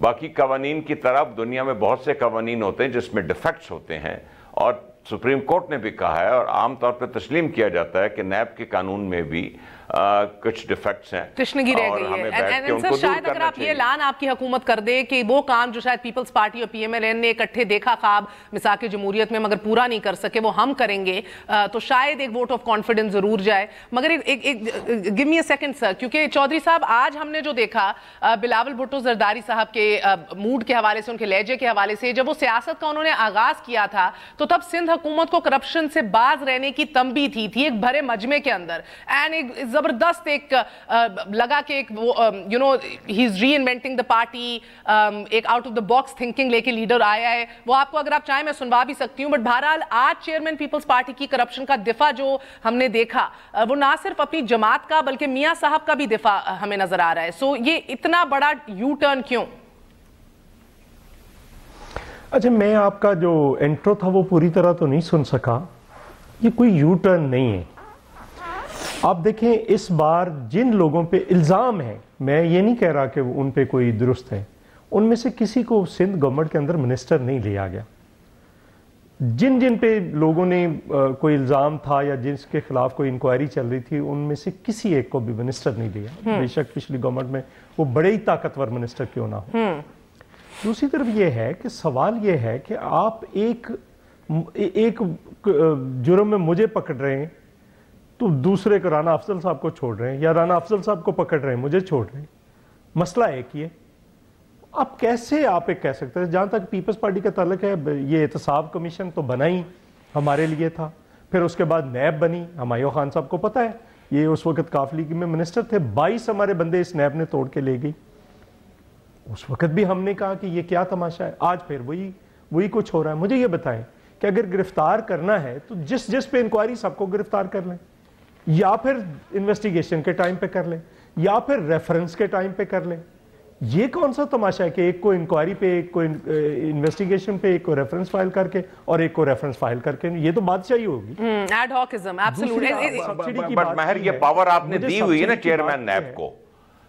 باقی قوانین کی طرف دنیا میں بہت سے قوانین ہوتے ہیں جس میں ڈیفیکٹس ہوتے ہیں، اور سپریم کورٹ نے بھی کہا ہے اور عام طور پہ تسلیم کیا جاتا ہے کہ نیب کے قانون میں بھی کچھ ڈیفیکٹس ہیں، تشنگی رہ گئی ہے۔ اینڈ سر شاید اگر آپ یہ اعلان آپ کی حکومت کر دے کہ وہ کام جو شاید پیپلز پارٹی اور پی ایم ایل این نے اکٹھے دیکھا خواب مساق جمہوریت میں مگر پورا نہیں کر سکے، وہ ہم کریں گے، تو شاید ایک ووٹ آف کانفیڈنس ضرور جائے۔ مگر گیو می اے سیکنڈ سر، کیونکہ چودھری صاحب آج ہم نے جو دیکھا بلاول بھٹو زرداری صاحب کے موڈ کے حوالے سے، ان کے لہجے کے حوالے سے، جب وہ سیاست کا انہوں نے آغاز کیا تھا تو تب سندھ حکومت کو کرپشن سے باز رہنے کی تنبیہ تھی ایک بھرے مجمع کے اندر، اینڈ ایک زبردست ایک لگا کہ ایک you know he is reinventing the party, ایک out of the box thinking لے کے لیڈر آیا ہے۔ وہ آپ کو اگر آپ چاہیں میں سنوا بھی سکتی ہوں، بٹ بہرحال آج چیئرمین پیپلز پارٹی کی کرپشن کا دفاع جو ہم نے دیکھا وہ نہ صرف اپنی جماعت کا بلکہ میاں صاحب کا بھی دفاع ہمیں نظر آ رہا ہے۔ سو یہ اتنا بڑا یو ٹرن کیوں؟ اچھا، میں آپ کا جو انٹرو تھا وہ پوری طرح تو نہیں سن سکا۔ یہ کوئی یو ٹرن نہیں ہے۔ آپ دیکھیں اس بار جن لوگوں پہ الزام ہے، میں یہ نہیں کہہ رہا کہ ان پہ کوئی درست ہے، ان میں سے کسی کو سندھ گورنمنٹ کے اندر منسٹر نہیں لیا گیا۔ جن پہ لوگوں نے کوئی الزام تھا یا جس کے خلاف کوئی انکوائری چل رہی تھی، ان میں سے کسی ایک کو بھی منسٹر نہیں لیا، بے شک پچھلی گورنمنٹ میں وہ بڑے ہی طاقتور منسٹر کیوں نہ ہو۔ دوسری طرف یہ ہے کہ سوال یہ ہے کہ آپ ایک جرم میں مجھے پکڑ رہے ہیں تو دوسرے کو رانا افضل صاحب کو چھوڑ رہے ہیں، یا رانا افضل صاحب کو پکڑ رہے ہیں مجھے چھوڑ رہے ہیں، مسئلہ ایک ہی ہے۔ آپ کیسے آپ ایک کہہ سکتے ہیں؟ جہاں تک پیپلز پارٹی کا تعلق ہے، یہ احتساب کمیشن تو بنا ہی ہمارے لیے تھا، پھر اس کے بعد نیب بنی، ہمایوں خان صاحب کو پتہ ہے یہ اس وقت کاف لیگ میں منسٹر تھے، 22 ہمارے بندے اس نیب نے توڑ کے لے گئی۔ اس وقت بھی ہم نے کہا کہ یہ کیا تماشا ہے، آج پھر وہی کچھ ہو رہا ہے۔ مجھے یہ بتائیں کہ اگر گرفتار کرنا ہے تو جس پہ انکوائری سب کو گرفتار کر لیں، یا پھر انویسٹیگیشن کے ٹائم پہ کر لیں، یا پھر ریفرنس کے ٹائم پہ کر لیں۔ یہ کون سا تماشا ہے کہ ایک کو انکوائری پہ، ایک کو انویسٹیگیشن پہ، ایک کو ریفرنس فائل کر کے اور ایک کو ریفرنس فائل کر کے؟ یہ تو بادشاہی ہوگی، ایڈ ہاکزم، ایبسولوٹلی۔ بٹ ماہر یہ پاور آپ نے دی ہوئی ہے نا چیئرمین نیب کو،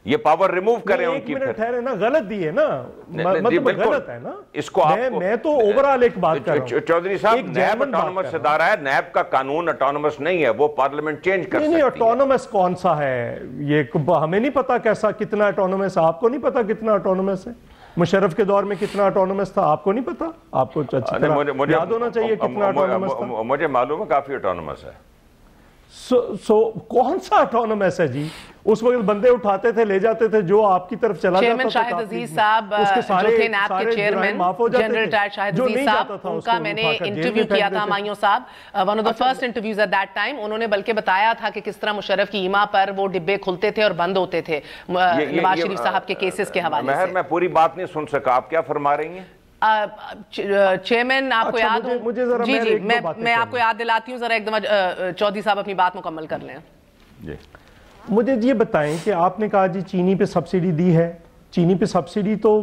یہ پاور ریموو کریں ان کی۔ ایک منٹ ٹھہرے نا، غلط دی ہے نا، مطلب غلط ہے نا۔ اس کو میں تو اوورال ایک بات کر رہا ہوں چودھری صاحب، نیب اٹانومس ادارہ ہے، نیب کا قانون اٹانومس نہیں ہے، وہ پارلیمنٹ چینج کر سکتی ہے۔ نہیں، اٹانومس کون سا ہے؟ یہ ہمیں نہیں پتا کیسا، کتنا اٹانومس، آپ کو نہیں پتا کتنا اٹانومس ہے؟ مشرف کے دور میں کتنا اٹانومس تھا آپ کو نہیں پتا؟ آپ کو اچھی طرح یاد ہونا چاہیے کتنا اٹانومس تھا۔ مجھے معلوم ہے کافی اٹانومس ہے۔ کون سا اٹانومس ہے جی؟ اس وقت بندے اٹھاتے تھے، لے جاتے تھے، جو آپ کی طرف چلا جاتا تھا۔ چیئرمین شاہد عزیز صاحب جو تھے نیب کے چیئرمین، جنرل ریٹائرڈ شاہد عزیز صاحب، ان کا میں نے انٹرویو کیا تھا مایوں صاحب، one of the first interviews at that time. انہوں نے بلکہ بتایا تھا کہ کس طرح مشرف کی ایما پر وہ ڈبے کھلتے تھے اور بند ہوتے تھے نواز شریف صاحب کے کیسز کے حوالے سے۔ میں پوری بات نہیں سن سکا، آپ کیا فرما رہی ہیں؟ چیئرمین آپ کو یاد ہو؟ جی جی، میں آپ کو یاد دلاتی ہوں، ذرا ایک دفعہ چودھری صاحب اپنی بات مکمل کر لیں۔ جی مجھے یہ بتائیں کہ آپ نے کہا جی چینی پہ سبسڈی دی ہے، چینی پہ سبسڈی تو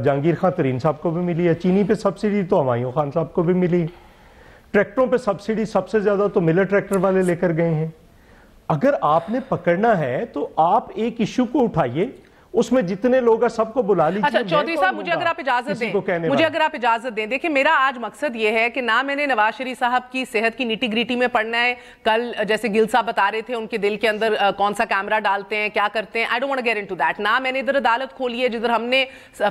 جہانگیر خان ترین صاحب کو بھی ملی ہے، چینی پہ سبسڈی تو ہمایوں خان صاحب کو بھی ملی، ٹریکٹروں پہ سبسڈی سب سے زیادہ تو ملر ٹریکٹر والے لے کر گئے ہیں۔ اگر آپ نے پکڑنا ہے تو آپ ایک ایشو کو اٹھائیے، اس میں جتنے لوگ ہیں سب کو بلا لیجیے۔ اچھا چودھری صاحب، مجھے اگر آپ اجازت دیں، دیکھیں میرا آج مقصد یہ ہے کہ نہ میں نے نواز شریف صاحب کی صحت کی نیٹی گریٹی میں پڑھنا ہے، کل جیسے گل صاحب بتا رہے تھے ان کے دل کے اندر کون سا کیمرہ ڈالتے ہیں، کیا کرتے ہیں، I don't want to get into that۔ نہ میں نے ادھر عدالت کھولی ہے جدھر ہم نے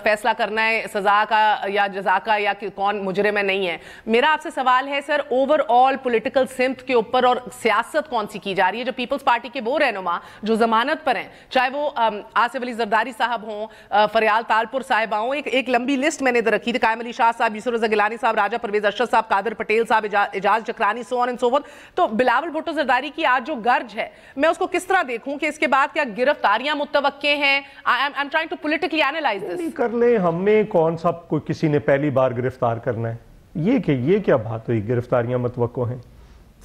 فیصلہ کرنا ہے سزا کا یا جزا کا یا کون مجرم ہے نہیں ہے۔ میرا آپ سے سوال ہے سر، اوور آل پولیٹیکل سمت کے اوپر اور سیاست کون سی کی جا رہی ہے جو پیپلز پارٹی کے وہ رہنما جو ضمانت پر ہیں، چاہے وہ آصف علی زرداری صاحب ہوں، فریال تالپور صاحبہ ہوں، ایک لمبی لسٹ میں نے ادھر رکھی تھی، قائم علی شاہ صاحب، یوسف رضا گیلانی صاحب، راجہ پرویز ارشد صاحب، قادر پٹیل صاحب، اعجاز چکرانی، سو آن اینڈ سو فورتھ۔ تو بلاول بھٹو زرداری کی آج جو گرج ہے، میں اس کو کس طرح دیکھوں کہ اس کے بعد کیا گرفتاریاں متوقع ہیں؟ I'm trying to politically analyze this۔ کر لیں، ہمیں کون سا کوئی کسی نے پہلی بار گرفتار کرنا ہے؟ یہ کیا بات ہوئی گرفتاریاں متوقع ہیں؟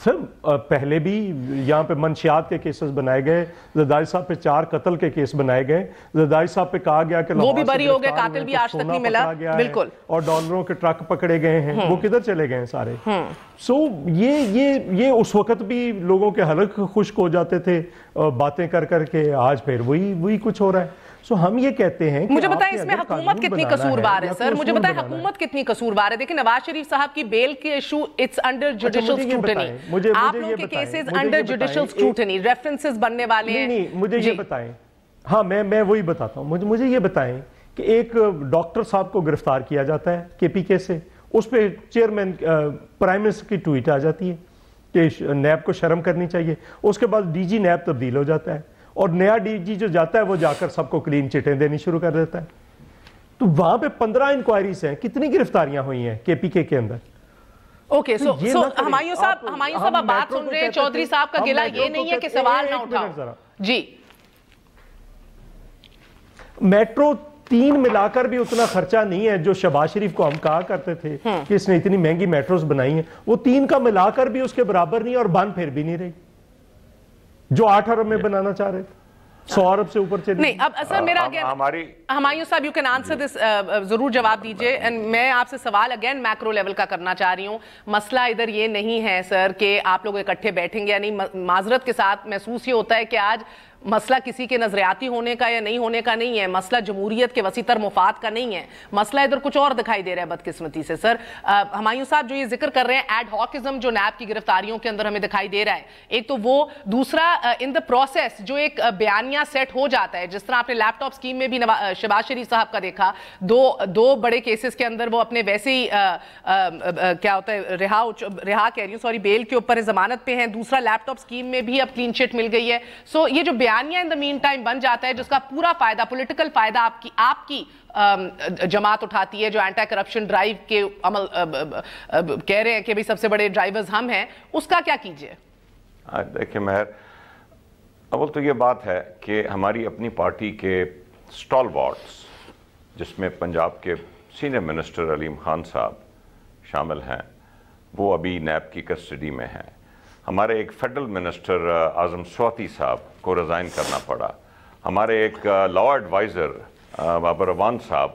سر پہلے بھی یہاں پہ منشیات کے کیسز بنائے گئے، زرداری صاحب پہ 4 قتل کے کیس بنائے گئے، زرداری صاحب پہ کہا گیا کہ وہ بھی بری ہو گئے، قاتل بھی آج تک نہیں ملا، بالکل، اور ڈالروں کے ٹرک پکڑے گئے ہیں، وہ کدھر چلے گئے ہیں سارے؟ سو یہ اس وقت بھی لوگوں کے حلق خشک ہو جاتے تھے باتیں کر کے، آج پھر وہی کچھ ہو رہا ہے۔ سو ہم یہ کہتے ہیں کہ مجھے بتائیں اس میں حکومت کتنی قصوروار ہے سر، مجھے بتائیں حکومت کتنی قصوروار ہے؟ دیکھیں نواز شریف صاحب کی بیل کے issue it's under judicial scrutiny, آپ لوگوں کے cases under judicial scrutiny, references بننے والے ہیں۔ نہیں مجھے یہ بتائیں، ہاں میں وہی بتاتا ہوں، مجھے یہ بتائیں کہ ایک ڈاکٹر صاحب کو گرفتار کیا جاتا ہے کے پی کے سے، اس پہ چیئرمین پرائم منسٹر کی ٹویٹ آ جاتی ہے کہ نیب کو شرم کرنی چاہیے، اس کے بعد ڈی جی نیب تبدیل ہو جاتا ہے اور نیا ڈی جی جو جاتا ہے وہ جا کر سب کو کلین چٹیں دینی شروع کر دیتا ہے۔ تو وہاں پہ 15 انکوائریز ہیں، کتنی گرفتاریاں ہوئی ہیں کے پی کے اندر؟ اوکے سو ہمایوں صاحب آپ بات سن رہے ہیں، چودھری صاحب کا گلہ یہ نہیں ہے کہ سوال نہ اٹھاؤ جی۔ میٹرو 3 ملا کر بھی اتنا خرچہ نہیں ہے جو شہباز شریف کو ہم کہا کرتے تھے کہ اس نے اتنی مہنگی میٹروز بنائی ہیں، وہ 3 کا ملا کر بھی اس کے برابر نہیں اور بن پھر بھی نہیں رہی جو 8 ارب میں بنانا چاہ رہے تھے، 100 ارب سے اوپر چلی۔ نہیں اب اصل میرا ہمایوں صاحب یو کین آنسر دس، ضرور جواب دیجئے۔ میں آپ سے سوال اگین میکرو لیول کا کرنا چاہ رہی ہوں۔ مسئلہ ادھر یہ نہیں ہے سر کہ آپ لوگ اکٹھے بیٹھیں گے یا نہیں، معذرت کے ساتھ محسوس یہ ہوتا ہے کہ آج مسئلہ کسی کے نظریاتی ہونے کا یا نہیں ہونے کا نہیں ہے، مسئلہ جمہوریت کے وسیع تر مفاد کا نہیں ہے، مسئلہ ادھر کچھ اور دکھائی دے رہا ہے بدقسمتی سے۔ سر ہمایوں صاحب جو یہ ذکر کر رہے ہیں ایڈ ہاکزم جو نیب کی گرفتاریوں کے اندر ہمیں دکھائی دے رہا ہے، ایک تو وہ، دوسرا ان دا پروسیس جو ایک بیانیہ سیٹ ہو جاتا ہے، جس طرح آپ نے لیپ ٹاپ اسکیم میں بھی شہباز شریف صاحب کا دیکھا، دو بڑے کیسز کے اندر وہ اپنے ویسے ہی کیا ہوتا ہے رہا کہہ رہی ہوں سوری بیل کے اوپر ضمانت پہ ہیں، دوسرا لیپ ٹاپ اسکیم میں بھی اب کلین چٹ مل گئی ہے۔ سو یہ جو بیانیہ ان دا مین ٹائم بن جاتا ہے جس کا پورا فائدہ، پولیٹیکل فائدہ آپ کی جماعت اٹھاتی ہے جو اینٹی کرپشن ڈرائیو کے عمل کہہ رہے ہیں کہ سب سے بڑے ڈرائیورز ہم ہیں، اس کا کیا کیجئے؟ دیکھیں مہر، اول تو یہ بات ہے کہ ہماری اپنی پارٹی کے سٹال وارڈز جس میں پنجاب کے سینئر منسٹر علیم خان صاحب شامل ہیں وہ ابھی نیب کی کسٹڈی میں ہیں۔ ہمارے ایک فیڈرل منسٹر اعظم سواتی صاحب کو ریزائن کرنا پڑا، ہمارے ایک لا ایڈوائزر بابر اوان صاحب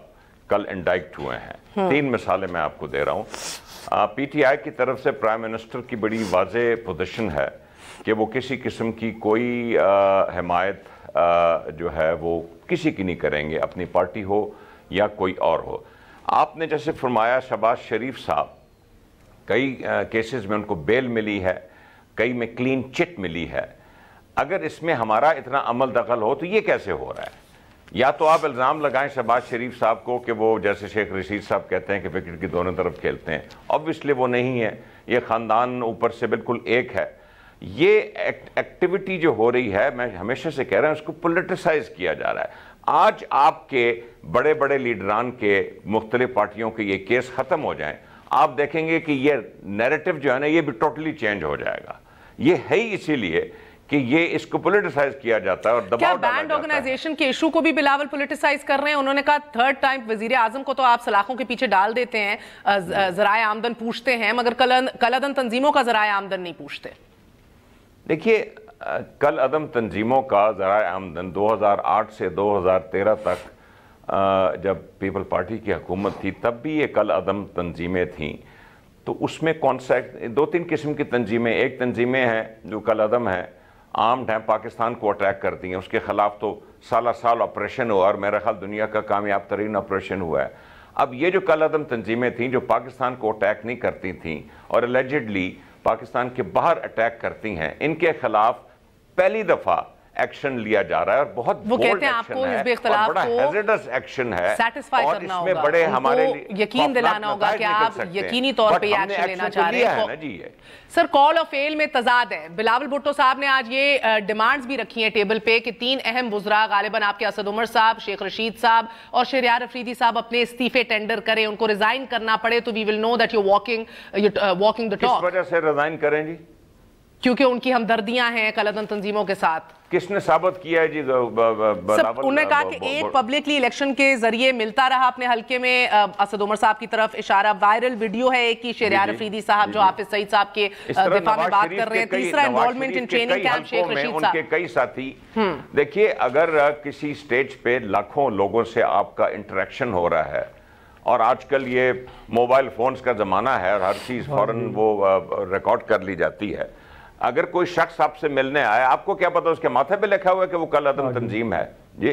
کل انڈائکٹ ہوئے ہیں۔ 3 مثالیں میں آپ کو دے رہا ہوں۔ پی ٹی آئی کی طرف سے پرائم منسٹر کی بڑی واضح پوزیشن ہے کہ وہ کسی قسم کی کوئی حمایت جو ہے وہ کسی کی نہیں کریں گے، اپنی پارٹی ہو یا کوئی اور ہو۔ آپ نے جیسے فرمایا شہباز شریف صاحب، کئی کیسز میں ان کو بیل ملی ہے، کئی میں کلین چٹ ملی ہے۔ اگر اس میں ہمارا اتنا عمل دخل ہو تو یہ کیسے ہو رہا ہے؟ یا تو آپ الزام لگائیں شہباز شریف صاحب کو کہ وہ جیسے شیخ رشید صاحب کہتے ہیں کہ وکٹ کی دونوں طرف کھیلتے ہیں، obviously وہ نہیں ہے، یہ خاندان اوپر سے بالکل ایک ہے۔ یہ ایکٹیویٹی جو ہو رہی ہے، میں ہمیشہ سے کہہ رہا ہوں، اس کو پولیٹیسائز کیا جا رہا ہے۔ آج آپ کے بڑے بڑے لیڈران کے مختلف پارٹیوں کے یہ کیس ختم ہو جائیں، آپ دیکھیں گے کہ یہ نیریٹو جو ہے نا یہ بھی ٹوٹلی چینج ہو جائے گا۔ یہ ہے ہی اسی لیے کہ یہ اس کو پولیٹیسائز کیا جاتا ہے اور دباؤ ڈالا جاتا ہے۔ کیا بینڈ آرگنائزیشن کے ایشو کو بھی بلاول پولیٹیسائز کر رہے ہیں؟ انہوں نے کہا 3rd ٹائم وزیر اعظم کو تو آپ سلاخوں کے پیچھے ڈال دیتے ہیں، ذرائع آمدن پوچھتے ہیں، مگر کل عدم تنظیموں کا ذرائع آمدن نہیں پوچھتے۔ دیکھیے کل عدم تنظیموں کا ذرائع آمدن 2008 سے 2013 تک جب پیپل پارٹی کی حکومت تھی تب بھی یہ کل عدم تنظیمیں تھیں، تو اس میں 2-3 قسم کی تنظیمیں، ایک تنظیمیں ہیں جو کل عدم ہیں، عام ٹائم پاکستان کو اٹیک کرتی ہیں، اس کے خلاف تو سال آپریشن ہوا اور میرا خیال دنیا کا کامیاب ترین آپریشن ہوا ہے۔ اب یہ جو کل عدم تنظیمیں تھیں جو پاکستان کو اٹیک نہیں کرتی تھیں اور الیجڈلی پاکستان کے باہر اٹیک کرتی ہیں، ان کے خلاف پہلی دفعہ ایکشن لیا جا رہا ہے اور بہت بولڈ ایکشن ہے اور بڑا ہیزرڈس ایکشن ہے، اور اس میں بڑے ہمارے یقین دلانا ہوگا کہ آپ یقینی طور پہ یہ ایکشن لینا چاہ رہے ہیں۔ سر کال آف فیل میں تضاد ہے۔ بلاول بھٹو صاحب نے آج یہ ڈیمانڈز بھی رکھی ہیں ٹیبل پہ کہ 3 اہم وزراء غالباً آپ کے اسد عمر صاحب، شیخ رشید صاحب اور شہریار افریدی صاحب اپنے استعفے ٹینڈر کریں، ان کو ریزائن کرنا پڑے تو we will know that you walking the talk. کس وجہ سے ریزائن کریں جی؟ کیونکہ ان کی ہمدردیاں ہیں کل عدم تنظیموں کے ساتھ۔ کس نے ثابت کیا ہے جی؟ انہوں نے کہا کہ ایک پبلکلی الیکشن کے ذریعے ملتا رہا اپنے حلقے میں، اسد عمر صاحب کی طرف اشارہ، وائرل ویڈیو ہے ایک کی شہریار افریدی صاحب جو حافظ سعید صاحب کے دفاع میں بات کر رہے ہیں، تیسرا involvement in training camp Sheikh Rashid صاحب۔ ان کے کئی ساتھی، دیکھیے اگر کسی سٹیج پہ لاکھوں لوگوں سے آپ کا انٹریکشن ہو رہا ہے، اور آج کل یہ موبائل فونز کا زمانہ ہے اور ہر چیز فوراً وہ ریکارڈ کر لی جاتی ہے، اگر کوئی شخص آپ سے ملنے آیا، آپ کو کیا پتا اس کے ماتھے پہ لکھا ہوا ہے کہ وہ کل عدم تنظیم ہے؟ جی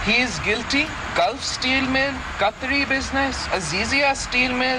he is guilty. Gulf Steel Mill, Qatari business, Azizia Steel Mill,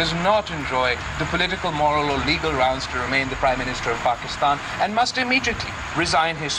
does not enjoy the political, moral or legal grounds to remain the Prime Minister of Pakistan and must immediately resign his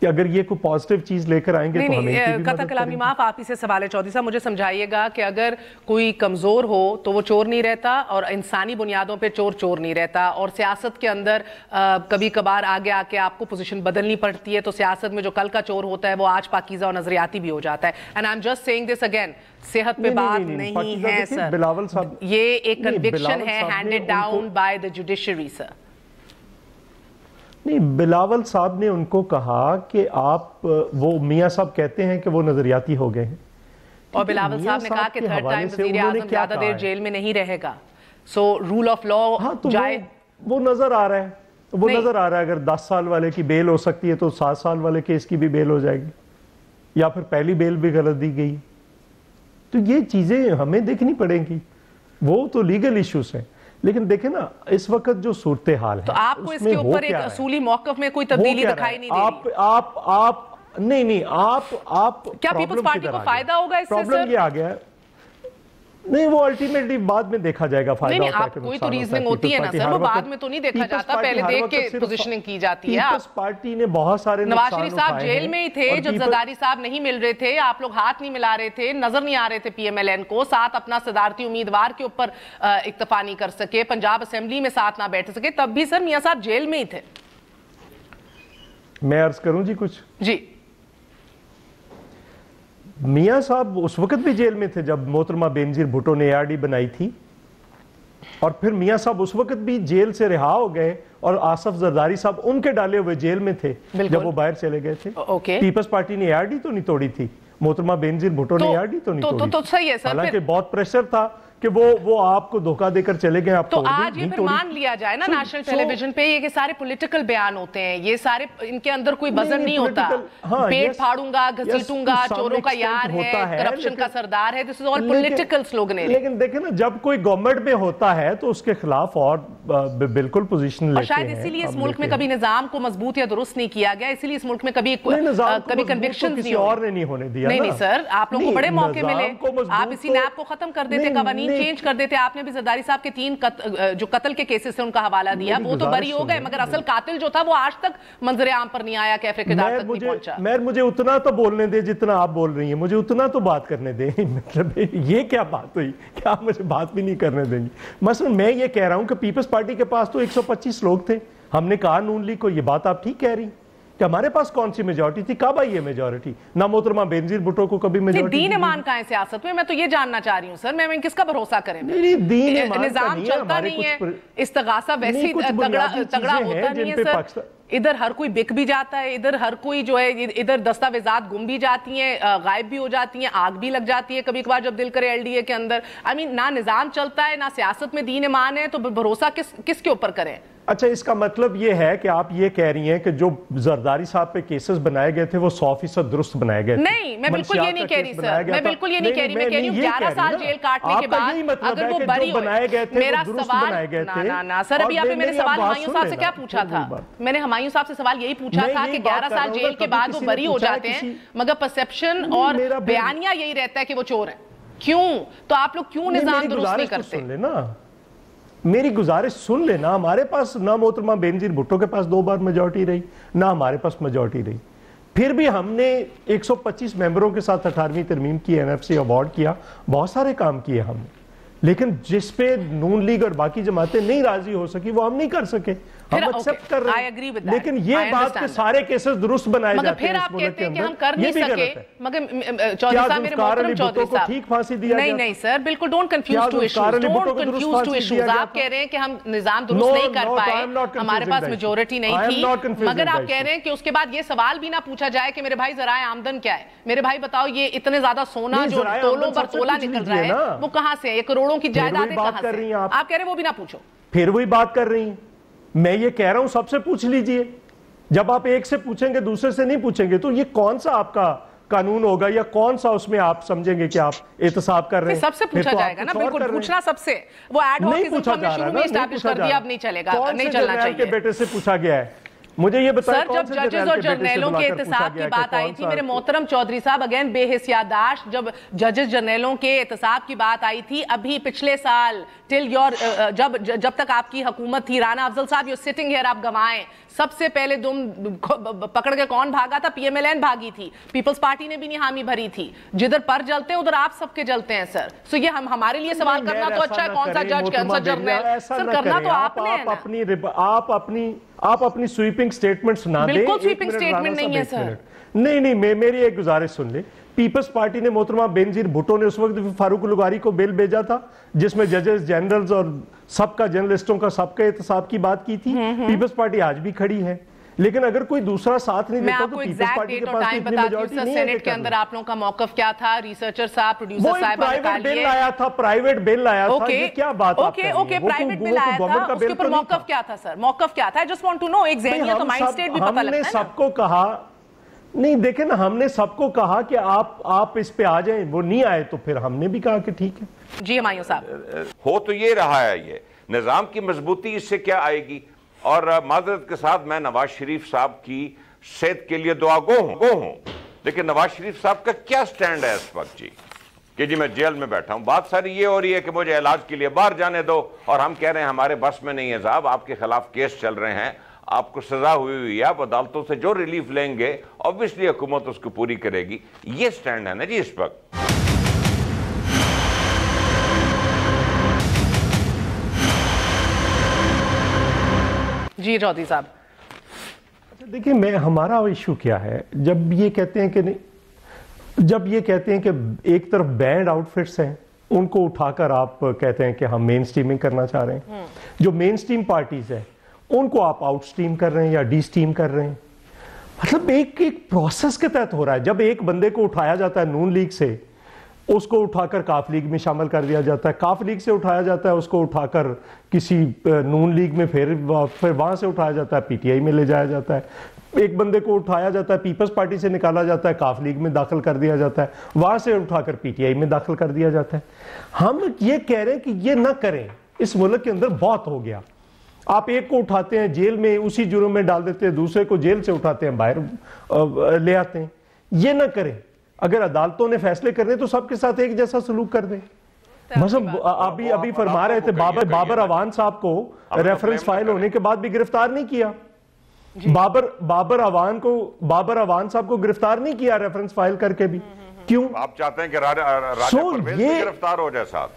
کہ اگر یہ کوئی positive چیز لے کر آئیں گے تو ہمیں قطع کلامی معاف، آپ ہی سے سوال ہے چودھری صاحب، مجھے سمجھائیے گا کہ اگر کوئی کمزور ہو تو وہ چور نہیں رہتا، اور انسانی بنیادوں پہ چور نہیں رہتا، اور سیاست کے اندر کبھی کبھار آگے آ کے آپ کو پوزیشن بدلنی پڑتی ہے، تو سیاست میں جو کل کا چور ہوتا ہے وہ آج پاکیزہ اور نظریاتی بھی ہو جاتا ہے. And I am just seeing this again, صحت پہ بات نہیں ہے سر، بلاول صاحب یہ ایک کنوکشن ہے handed down by the judiciary sir. نہیں، بلاول صاحب نے ان کو کہا کہ آپ، وہ میاں صاحب کہتے ہیں کہ وہ نظریاتی ہو گئے ہیں، اور بلاول صاحب نے کہا کہ تھرڈ ٹائم وزیر اعظم زیادہ دیر جیل میں نہیں رہے گا، سو رول آف لا جائے. وہ نظر آ رہا ہے، وہ نظر آ رہا ہے اگر 10 سال والے کی بیل ہو سکتی ہے تو 7 سال والے کیس کی بھی بیل ہو جائے گی، یا پھر پہلی بیل بھی غلط دی گئی. تو یہ چیزیں ہمیں دیکھنی پڑیں گی، وہ تو لیگل ایشوز ہیں. لیکن دیکھیں نا اس وقت جو صورتحال ہے، تو آپ کو اس کے اوپر ایک اصولی موقف میں کوئی تبدیلی دکھائی نہیں دے رہی؟ نہیں آپ کیا پیپلز پارٹی کو فائدہ ہوگا اس سے سر؟ پرابلم یہ آ گیا، نہیں وہ الٹیمیٹلی بعد میں دیکھا جائے گا فائدہ. نہیں آپ کوئی تو ریزننگ ہوتی ہے نا سر، وہ بعد میں تو نہیں دیکھا جاتا، پہلے دیکھ کے پوزیشننگ کی جاتی ہے. پیپلز پارٹی نے بہت سارے نواز شریف صاحب جیل میں ہی تھے جب زرداری صاحب نہیں مل رہے تھے، آپ لوگ ہاتھ نہیں ملا رہے تھے، نظر نہیں آ رہے تھے پی ایم ایل این کو، ساتھ اپنا صدارتی امیدوار کے اوپر اکتفا نہیں کر سکے، پنجاب اسمبلی میں ساتھ نہ بیٹھ سکے، تب بھی سر میاں صاحب جیل میں ہی تھے. میں عرض کروں جی کچھ؟ جی میاں صاحب اس وقت بھی جیل میں تھے جب محترمہ بینظیر بھٹو نے ARD بنائی تھی، اور پھر میاں صاحب اس وقت بھی جیل سے رہا ہو گئے، اور آصف زرداری صاحب ان کے ڈالے ہوئے جیل میں تھے جب وہ باہر چلے گئے تھے. پیپلز پارٹی نے ARD تو نہیں توڑی تھی، محترمہ بینظیر بھٹو نے ARD تو نہیں توڑی. تو صحیح ہے سر، حالانکہ بہت پریشر تھا کہ وہ آپ کو دھوکہ دے کر چلے گئے. آپ تو آج یہ پھر مان لیا جائے نا نیشنل ٹیلی ویژن پہ، یہ سارے پولیٹیکل بیان ہوتے ہیں، یہ سارے ان کے اندر کوئی وزن نہیں ہوتا. پیٹ پھاڑوں گا، گھسیٹوں گا، چوروں کا یار ہے، کرپشن کا سردار ہے، دس از آل پولیٹیکل سلوگن. لیکن دیکھیں نا جب کوئی گورنمنٹ میں ہوتا ہے تو اس کے خلاف اور بالکل پوزیشن لیتے ہیں. اور شاید اسی لیے اس ملک میں کبھی نظام کو مضبوط یا درست نہیں کیا گیا، اسی لیے اس ملک میں کبھی کنوکشنز کسی اور نے نہیں ہونے دیا. نہیں سر، آپ لوگوں کو بڑے موقع ملے، آپ اسی نیب کو ختم کر دیتے، قوانین چینج کر دیتے. آپ نے بھی زرداری صاحب کے 3 جو قتل کے کیسز سے ان کا حوالہ دیا، وہ تو بری ہو گئے، مگر اصل قاتل جو تھا وہ آج تک منظر عام پر نہیں آیا، کیفے کردار تک نہیں پہنچا. مجھے اتنا تو بولنے دے جتنا آپ بول رہی ہیں، مجھے اتنا تو بات کرنے دیں. مطلب یہ کیا بات ہوئی کہ آپ مجھے بات بھی نہیں کرنے دیں گی؟ مثلا میں یہ کہہ رہا ہوں کہ پیپلز پارٹی کے پاس تو 125 لوگ تھے، ہم نے کہا نون لیگ کو یہ بات آپ ٹھیک کہہ رہی ہیں کہ ہمارے پاس کون سی میجورٹی تھی، کب آئی ہے میجورٹی؟ نہ محترمہ بینظیر بھٹو کو کبھی میجورٹی. دین ایمان کہاں ہے سیاست میں؟ میں تو یہ جاننا چاہ رہی ہوں سر، میں کس کا بھروسہ کریں؟ نظام چلتا نہیں ہے، استغاثہ ویسی تگڑا ہوتا نہیں ہے سر. ادھر ہر کوئی بک بھی جاتا ہے، ادھر ہر کوئی جو ہے، ادھر دستاویزات گم بھی جاتی ہیں، غائب بھی ہو جاتی ہیں، آگ بھی لگ جاتی ہے کبھی کبھار جب دل کرے LDA کے اندر. نہ نظام چلتا ہے، نہ سیاست میں دین ایمان ہے، تو بھروسہ کس کے اوپر کریں؟ اچھا، اس کا مطلب یہ ہے کہ آپ یہ کہہ رہی ہیں کہ جو زرداری صاحب پہ کیسز بنائے گئے تھے وہ 100% درست بنائے گئے تھے؟ نہیں، میں بالکل یہ نہیں کہہ رہی سر، میں بالکل یہ نہیں کہہ رہی. میں کہہ رہی ہوں 11 سال جیل کاٹنے کے بعد اگر وہ بری ہوئے. میرا سوال نا سر، ابھی آپ نے میرے سوال ہمایوں صاحب سے کیا پوچھا تھا؟ میں نے ہمایوں صاحب سے سوال یہی پوچھا تھا کہ 11 سال جیل کے بعد وہ بری ہو جاتے ہیں، مگر پرسیپشن اور بیانیہ یہی رہتا ہے کہ وہ چور ہیں. کیوں؟ تو آپ لوگ کیوں نظام درست نہیں کرتے؟ میری گزارش سن لینا. ہمارے پاس نہ محترمہ بینظیر بھٹو کے پاس 2 بار میجورٹی رہی، نہ ہمارے پاس میجورٹی رہی. پھر بھی ہم نے 125 ممبروں کے ساتھ 18ویں ترمیم کی، NFC ایوارڈ کیا، بہت سارے کام کیے ہم نے. لیکن جس پہ نون لیگ اور باقی جماعتیں نہیں راضی ہو سکی وہ ہم نہیں کر سکے، ہم ایکسپٹ کر رہے ہیں. لیکن یہ بات کہ سارے کیسز درست بنائے جاتے ہیں اس ملک کے اندر، یہ بھی غلط ہے. مگر چودھری صاحب، میرے محترم چودھری صاحب، ٹھیک پھانسی دیا گیا؟ نہیں سر، بالکل ڈونٹ کنفیوز ٹو ایشوز. آپ کہہ رہے ہیں کہ ہم نظام درست نہیں کر پائے، ہمارے پاس میجورٹی نہیں تھی، مگر آپ کہہ رہے ہیں کہ اس کے بعد یہ سوال بھی نہ پوچھا جائے کہ میرے بھائی ذرائع آمدن کیا ہے؟ میرے بھائی بتاؤ، یہ اتنے زیادہ سونا جو تولوں پر تولا نکل رہا ہے وہ کہاں سے ہے؟ یہ کروڑوں کی جائیدادیں کہاں سے؟ آپ کہہ رہے ہیں وہ بھی نہ پوچھو. پھر وہی بات کر رہی ہیں. میں یہ کہہ رہا ہوں سب سے پوچھ لیجئے. جب آپ ایک سے پوچھیں گے دوسرے سے نہیں پوچھیں گے تو یہ کون سا آپ کا قانون ہوگا، یا کون سا اس میں آپ سمجھیں گے کہ آپ احتساب کر رہے ہیں؟ سب سے پوچھا جائے گا نا، بالکل پوچھنا سب سے. وہ ایڈ ہاکزم کو ہم نے شروع میں اسٹیبلش کر دیا، اب نہیں چلے گا، نہیں چلنا چاہیے. کے بیٹے سے پوچھا گیا ہے مجھے یہ بتائیں سر جب ججز اور جرنیلوں کے احتساب کی بات آئی تھی میرے محترم چودھری صاحب اگین بے حس یادداشت جب ججز جرنیلوں کے احتساب کی بات آئی تھی ابھی پچھلے سال جب تک آپ کی حکومت تھی رانا افضل صاحب you're sitting here آپ گوائیں سب سے پہلے دم پکڑ کے کون بھاگا تھا پی ایم ایل این بھاگی تھی پیپلز پارٹی نے بھی نہیں حامی بھری تھی جدھر پر جلتے ہیں ادھر آپ سب کے جلتے ہیں سر سو یہ ہمارے لیے سوال کرنا تو اچھا ہے کون سا جج کون سا جرنیل سر کرنا تو آپ نے آپ اپنی سویپنگ سٹیٹمنٹ سنا دیں بالکل سویپنگ سٹیٹمنٹ نہیں ہے سر نہیں میری ایک گزارش سن لیں پیپلز پارٹی نے محترمہ بینظیر بھٹو نے اس وقت فاروق لغاری کو بیل بھیجا تھا جس میں ججز جنرلز اور سب کا جرنلسٹوں کا سب کا احتساب کی بات کی تھی پیپلز پارٹی آج بھی کھڑی ہے لیکن اگر کوئی دوسرا ساتھ نہیں دیتا تو پیپلز پارٹی کے پاس اتنی میجورٹی نہیں ہے سینٹ کے اندر آپ لوگوں کا موقف کیا تھا ریسرچر صاحب پروڈیوسر صاحب پرائیویٹ بل آیا تھا پرائیویٹ بل آیا تھا یہ کیا بات آپ کر رہی ہیں اوکے پرائیویٹ بل آیا تھا اس کے اوپر موقف کیا تھا سر موقف کیا تھا I just want to know ایک ذہنیت تو مائنڈ سٹیٹ بھی پتہ لگتا ہے ہم نے سب کو کہا نہیں دیکھیں نا ہم نے سب کو کہا کہ آپ اس پہ آ جائیں وہ نہیں آئے تو پھر ہم نے بھی کہا کہ ٹھیک ہے جی ہمایوں صاحب ہو تو یہ رہا ہے یہ نظام کی مضبوطی اس سے کیا آئے گی اور معذرت کے ساتھ میں نواز شریف صاحب کی صحت کے لیے دعا گو ہوں لیکن نواز شریف صاحب کا کیا سٹینڈ ہے اس وقت جی کہ جی میں جیل میں بیٹھا ہوں بات ساری یہ ہو رہی ہے کہ مجھے علاج کے لیے باہر جانے دو اور ہم کہہ رہے ہیں ہمارے بس میں نہیں ہے صاحب آپ کے خلاف کیس چل رہے ہیں آپ کو سزا ہوئی ہے آپ عدالتوں سے جو ریلیف لیں گے obviously حکومت اس کو پوری کرے گی یہ سٹینڈ ہے نا جی اس وقت جی چودھری صاحب دیکھیں ہمارا ایشو کیا ہے جب یہ کہتے ہیں کہ ایک طرف بینڈ آؤٹ فٹس ہیں ان کو اٹھا کر آپ کہتے ہیں کہ ہم مین سٹریمنگ کرنا چاہ رہے ہیں جو مین سٹریم پارٹیز ہیں ان کو آپ آؤٹ سٹریم کر رہے ہیں یا ڈی سٹریم کر رہے ہیں مطلب ایک پروسیس کے تحت ہو رہا ہے جب ایک بندے کو اٹھایا جاتا ہے نون لیگ سے اس کو اٹھا کر کاف لیگ میں شامل کر دیا جاتا ہے کاف لیگ سے اٹھایا جاتا ہے اس کو اٹھا کر کسی نون لیگ میں پھر وہاں سے اٹھایا جاتا ہے پی ٹی آئی میں لے جایا جاتا ہے ایک بندے کو اٹھایا جاتا ہے پیپلز پارٹی سے نکالا جاتا ہے کاف لیگ میں داخل کر دیا جاتا ہے وہاں سے اٹھا کر پی ٹی آئی میں داخل کر دیا جاتا ہے ہم یہ کہہ رہے ہیں کہ یہ نہ کریں اس ملک کے اندر بہت ہو گیا آپ ایک کو اٹھاتے ہیں جیل میں اسی جرم میں ڈال دیتے ہیں دوسرے کو جیل سے اٹھاتے ہیں باہر لے آتے ہیں یہ نہ کریں اگر عدالتوں نے فیصلے کرنے تو سب کے ساتھ ایک جیسا سلوک کر دیں ابھی فرما رہے تھے بابر اوان صاحب کو ریفرنس فائل ہونے کے بعد بھی گرفتار نہیں کیا بابر اوان صاحب کو گرفتار نہیں کیا ریفرنس فائل کر کے بھی کیوں آپ چاہتے ہیں کہ راجہ پرویز بھی گرفتار ہو جائے ساتھ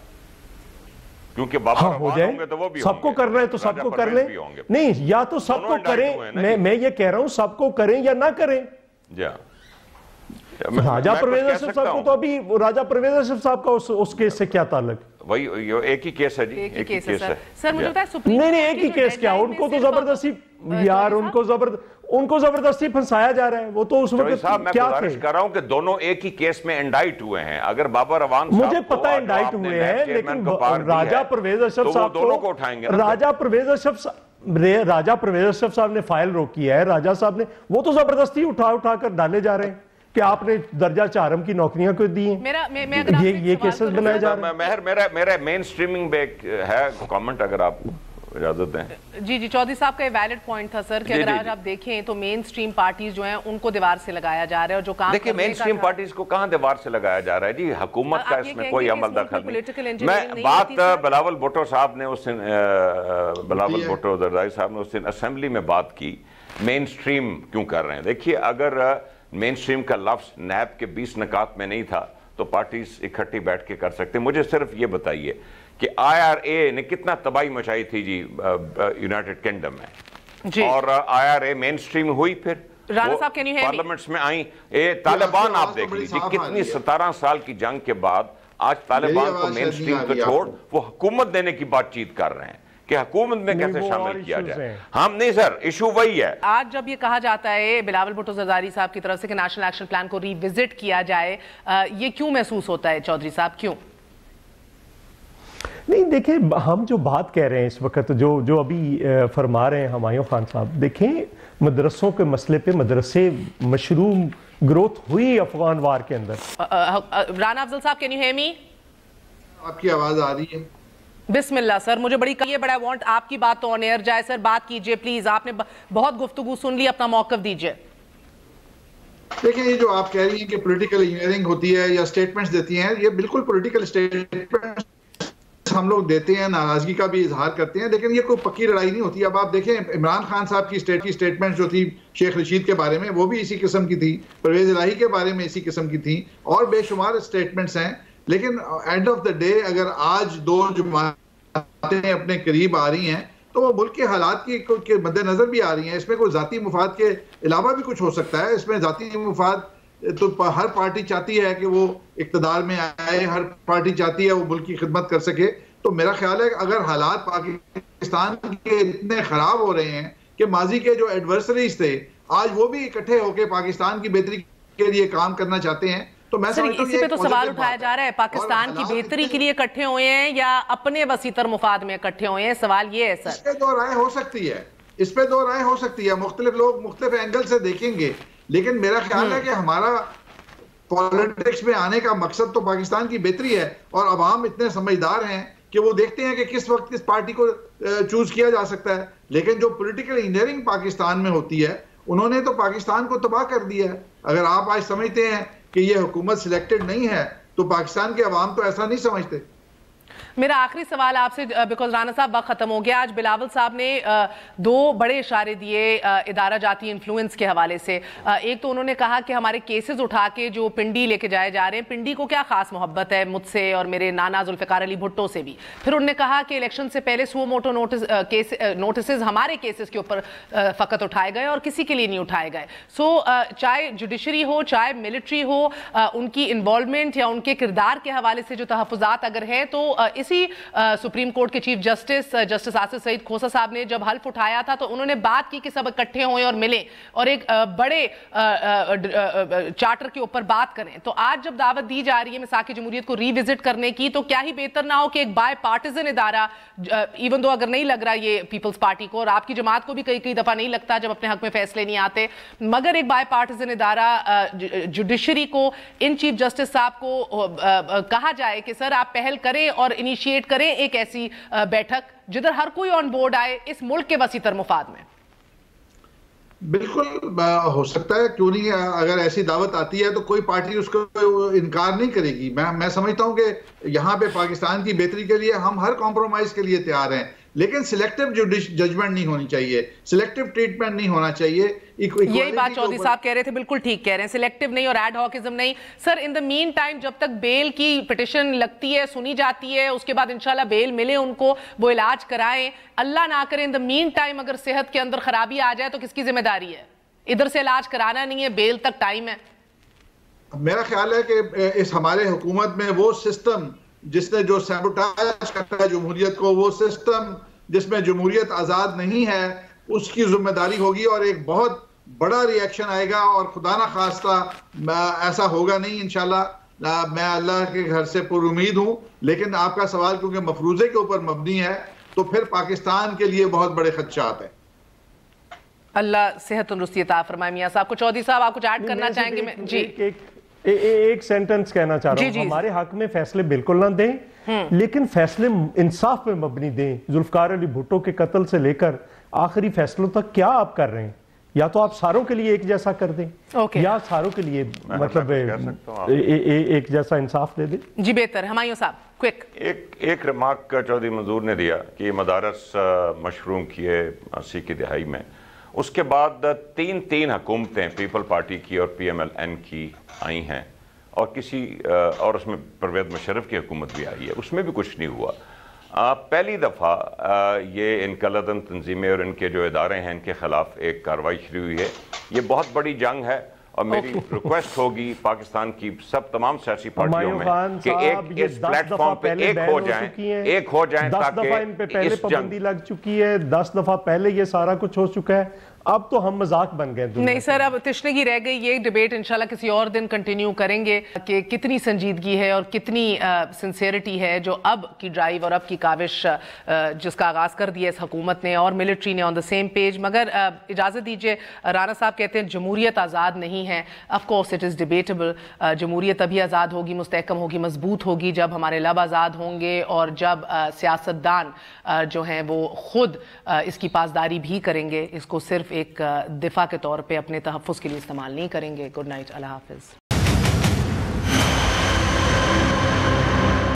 کیونکہ بابر اوان ہوں گے تو وہ بھی سب کو کرنا ہے تو سب کو کر لیں نہیں یا تو سب کو کریں میں یہ کہہ رہا ہوں سب کو کریں یا نہ کریں راجہ پرویز اشرف صاحب کو تو ابھی راجہ پرویز اشرف صاحب کا اس کیس سے کیا تعلق وہی ایک ہی کیس ہے جی ایک ہی کیس ہے سر مجھے بتائیں سپریم نہیں ایک ہی کیس کیا ان کو تو زبردستی یار ان کو زبردستی پھنسایا جا رہا ہے وہ تو اس وقت میں گزارش کر رہا ہوں کہ دونوں ایک ہی کیس میں انڈائٹ ہوئے ہیں اگر بابر اوان صاحب مجھے پتہ انڈائٹ ہوئے ہیں لیکن راجہ پرویز اشرف صاحب کو اٹھائیں گے راجہ پرویز اشرف صاحب نے فائل روکی ہے راجہ صاحب نے وہ تو زبردستی اٹھا کر ڈالے جا رہے ہیں کہ آپ نے درجہ چارم کی نوکریاں کو دی ہیں یہ کیسز بنائے جا رہے ہیں میرا مین سٹریمنگ بیک ہے کامنٹ اگر آپ اجازت دیں جی چودھری صاحب کا یہ ویلڈ پوائنٹ تھا سر کہ اگر آج آپ دیکھیں تو مین سٹریم پارٹیز جو ہیں ان کو دیوار سے لگایا جا رہا ہے اور جو کام دیکھیں مین سٹریم پارٹیز کو کہاں دیوار سے لگایا جا رہا ہے جی حکومت کا اس میں کوئی عمل دخل نہیں میں بات بلاول بھٹو صاحب نے اس دن بلاول بھٹو زرداری صاحب نے اس دن اسمبلی میں بات کی مین سٹریم کیوں کر رہے ہیں دیکھیے اگر مین سٹریم کا لفظ نیب کے 20 نکات میں نہیں تھا تو پارٹیز اکٹھی بیٹھ کے کر سکتے مجھے صرف یہ بتائیے کہ آئی آر اے نے کتنا تباہی مچائی تھی جی یونائٹڈ کنگڈم میں اور I R a main stream ہوئی پھر پارلیمنٹس میں آئیں طالبان آپ دیکھ لیجیے کتنی 17 سال کی جنگ کے بعد آج طالبان کو مین سٹریم کو چھوڑ وہ حکومت دینے کی بات چیت کر رہے ہیں کہ حکومت میں کیسے شامل کیا جائے ہم نہیں سر ایشو وہی ہے آج جب یہ کہا جاتا ہے بلاول بھٹو زرداری صاحب کی طرف سے کہ نیشنل ایکشن پلان کو ری وزٹ کیا جائے یہ کیوں محسوس ہوتا ہے چودھری صاحب کیوں نہیں دیکھیں ہم جو بات کہہ رہے ہیں اس وقت جو ابھی فرما رہے ہیں ہمایوں خان صاحب دیکھیں مدرسوں کے مسئلے پہ مدرسے مشروع گروتھ ہوئی افغان وار کے اندر رانا افضل صاحب کین یو ہیئر می آپ کی آواز آ رہی ہے بسم اللہ سر، مجھے بڑی کہیے بڑا وانٹ آپ کی بات تو آن ایئر جائے سر، بات کیجئے پلیز، آپ نے بہت گفتگو سن لی، اپنا موقف دیجئے۔ دیکھیں یہ جو آپ کہہ رہی ہیں کہ پولیٹیکل انجینئرنگ ہوتی ہے یا سٹیٹمنٹس دیتی ہیں، یہ بالکل پولیٹیکل سٹیٹمنٹس ہم لوگ دیتے ہیں، ناراضگی کا بھی اظہار کرتے ہیں، لیکن یہ کوئی پکی لڑائی نہیں ہوتی۔ اب آپ دیکھیں عمران خان صاحب کی سٹیٹمنٹس جو تھی شیخ رشید کے بارے میں، وہ بھی اسی قسم کی تھی، پرویز الہی کے بارے میں اسی قسم کی تھی، اور بے شمار سٹیٹمنٹس ہیں، لیکن اینڈ آف دا ڈے اگر آج دو جماعتیں اپنے قریب آ رہی ہیں تو وہ ملک کے حالات کے مد نظر بھی آ رہی ہیں، اس میں کوئی ذاتی مفاد کے علاوہ بھی کچھ ہو سکتا ہے۔ اس میں ذاتی مفاد تو ہر پارٹی چاہتی ہے کہ وہ اقتدار میں آئے، ہر پارٹی چاہتی ہے وہ ملک کی خدمت کر سکے، تو میرا خیال ہے کہ اگر حالات پاکستان کے اتنے خراب ہو رہے ہیں کہ ماضی کے جو ایڈورسریز تھے آج وہ بھی اکٹھے ہو کے پاکستان کی بہتری کے لیے کام کرنا چاہتے ہیں، تو میں سمجھتا ہوں اسی پہ تو سوال اٹھایا جا رہا ہے، پاکستان کی بہتری کے لیے اکٹھے ہوئے ہیں یا اپنے وسیع تر مفاد میں اکٹھے ہوئے ہیں؟ سوال یہ ہے سر۔ اس پہ دو رائے ہو سکتی ہے، اس پہ دو رائے ہو سکتی ہے، مختلف لوگ مختلف اینگل سے دیکھیں گے، لیکن میرا خیال ہے کہ ہمارا پولیٹکس میں آنے کا مقصد تو پاکستان کی بہتری ہے، اور عوام اتنے سمجھدار ہیں کہ وہ دیکھتے ہیں کہ کس وقت کس پارٹی کو چوز کیا جا سکتا ہے، لیکن جو پولیٹیکل انجینئرنگ پاکستان میں ہوتی ہے انہوں نے تو پاکستان کو تباہ کر دیا ہے۔ اگر آپ آج سمجھتے ہیں کہ یہ حکومت سلیکٹڈ نہیں ہے تو پاکستان کے عوام تو ایسا نہیں سمجھتے۔ میرا آخری سوال آپ سے، بیکاز رانا صاحب وقت ختم ہو گیا، آج بلاول صاحب نے دو بڑے اشارے دیے ادارہ جاتی انفلوئنس کے حوالے سے۔ ایک تو انہوں نے کہا کہ ہمارے کیسز اٹھا کے جو پنڈی لے کے جائے جا رہے ہیں، پنڈی کو کیا خاص محبت ہے مجھ سے اور میرے نانا ذوالفقار علی بھٹو سے بھی۔ پھر انہوں نے کہا کہ الیکشن سے پہلے سو موٹو نوٹسز ہمارے کیسز کے اوپر فقط اٹھائے گئے اور کسی کے لیے نہیں اٹھائے گئے۔ سو چاہے جوڈیشری ہو چاہے ملٹری ہو، ان کی انوالومنٹ یا ان کے کردار کے حوالے سے جو تحفظات اگر ہے، تو اسی سپریم کورٹ کے چیف جسٹس آصف سعید کھوسہ صاحب نے جب حلف اٹھایا تھا تو انہوں نے بات کی کہ سب اکٹھے ہوئیں اور ملیں اور ایک بڑے چارٹر کے اوپر بات کریں۔ تو آج جب دعوت دی جا رہی ہے مساق جمہوریت کو ری وزٹ کرنے کی، تو کیا ہی بہتر نہ ہو کہ ایک بائی پارٹیزن ادارہ، ایون دو اگر نہیں لگ رہا یہ پیپلز پارٹی کو اور آپ کی جماعت کو بھی کئی دفعہ نہیں لگتا جب اپنے حق میں فیصلے نہیں آتے، مگر ایک بائی پارٹیزن ادارہ جوڈیشری کو، ان چیف جسٹس صاحب کو کہا جائے کہ سر آپ پہل کریں اور انیشیٹ کریں ایک ایسی بیٹھک جدھر ہر کوئی آن بورڈ آئے اس ملک کے وسیع تر مفاد میں۔ بالکل ہو سکتا ہے، کیوں نہیں، اگر ایسی دعوت آتی ہے تو کوئی پارٹی اس کو انکار نہیں کرے گی۔ میں سمجھتا ہوں کہ یہاں پہ پاکستان کی بہتری کے لیے ہم ہر کمپرومائز کے لیے تیار ہیں، لیکن سلیکٹیو ججمنٹ نہیں ہونی چاہیے، سلیکٹیو ٹریٹمنٹ نہیں ہونا چاہیے۔ یہی بات چودھری صاحب کہہ رہے تھے، بالکل ٹھیک کہہ رہے ہیں، سلیکٹیو نہیں اور ایڈ ہاکزم نہیں۔ سر ان دا مین ٹائم جب تک بیل کی پٹیشن لگتی ہے، سنی جاتی ہے، اس کے بعد انشاءاللہ بیل ملے ان کو، وہ علاج کرائیں، اللہ نہ کرے ان دا مین ٹائم اگر صحت کے اندر خرابی آ جائے تو کس کی ذمہ داری ہے؟ ادھر سے علاج کرانا نہیں ہے، بیل تک ٹائم ہے۔ میرا خیال ہے کہ اس ہمارے حکومت میں وہ سسٹم جس نے جو سیبوٹاج کرتا ہے جمہوریت کو، وہ سسٹم جس میں جمہوریت آزاد نہیں ہے، اس کی ذمہ داری ہوگی اور ایک بہت بڑا ری ایکشن آئے گا، اور خدا نہ خواستہ ایسا ہوگا نہیں انشاءاللہ، میں اللہ کے گھر سے پر امید ہوں۔ لیکن آپ کا سوال کیونکہ مفروضے کے اوپر مبنی ہے تو پھر پاکستان کے لیے بہت بڑے خدشات ہیں۔ اللہ صحت تندرستی عطا فرمائے۔ میاں صاحب، کچھ چودھری صاحب آپ کچھ ایڈ کرنا چاہیں گے؟ جی ایک سینٹنس کہنا چاہ رہا ہوں، ہمارے حق میں فیصلے بالکل نہ دیں، لیکن فیصلے انصاف پہ مبنی دیں۔ ذوالفقار علی بھٹو کے قتل سے لے کر آخری فیصلوں تک کیا آپ کر رہے ہیں؟ یا تو آپ ساروں کے لیے ایک جیسا کر دیں یا ساروں کے لیے مطلب ایک جیسا انصاف دے دیں۔ جی بہتر، ہمایوں صاحب کوئک۔ ایک ریمارک چودھری منظور نے دیا کہ یہ مدارس مشروع کیے 80 کی دہائی میں، اس کے بعد تین حکومتیں پیپل پارٹی کی اور پی ایم ایل این کی آئی ہیں، اور اس میں پرویز مشرف کی حکومت بھی آئی ہے، اس میں بھی کچھ نہیں ہوا۔ پہلی دفعہ یہ انقلابی تنظیمیں اور ان کے جو ادارے ہیں ان کے خلاف ایک کارروائی شروع ہوئی ہے۔ یہ بہت بڑی جنگ ہے اور میری ریکویسٹ ہوگی پاکستان کی تمام سیاسی پارٹیوں میں کہ ایک اس پلیٹ فارم پہ ایک ہو جائیں 10 دفعہ ان پہ پہلے پابندی لگ چکی ہے، 10 دفعہ پہلے یہ سارا کچھ ہو چکا ہے۔ اب تو ہم مذاق بن گئے. نہیں سر, اب تشنگی رہ گئی. یہ ڈیبیٹ انشاءاللہ کسی اور دن کنٹینیو کریں گے کہ کتنی سنجیدگی ہے اور کتنی سنسیئرٹی ہے جو اب کی ڈرائیو اور اب کی کاوش جس کا آغاز کر دیا اس حکومت نے اور ملٹری نے آن دا سیم پیج. مگر اجازت دیجئے, رانا صاحب کہتے ہیں جمہوریت آزاد نہیں ہے. Of course it is debatable. جمہوریت تبھی آزاد ہوگی, مستحکم ہوگی, مضبوط ہوگی جب ہمارے لب آزاد ہوں گے اور جب سیاستدان جو ہیں وہ خود اس کی پاسداری بھی کریں گے, اس کو صرف ایک دفاع کے طور پہ اپنے تحفظ کے لیے استعمال نہیں کریں گے. گڈ نائٹ, اللہ حافظ.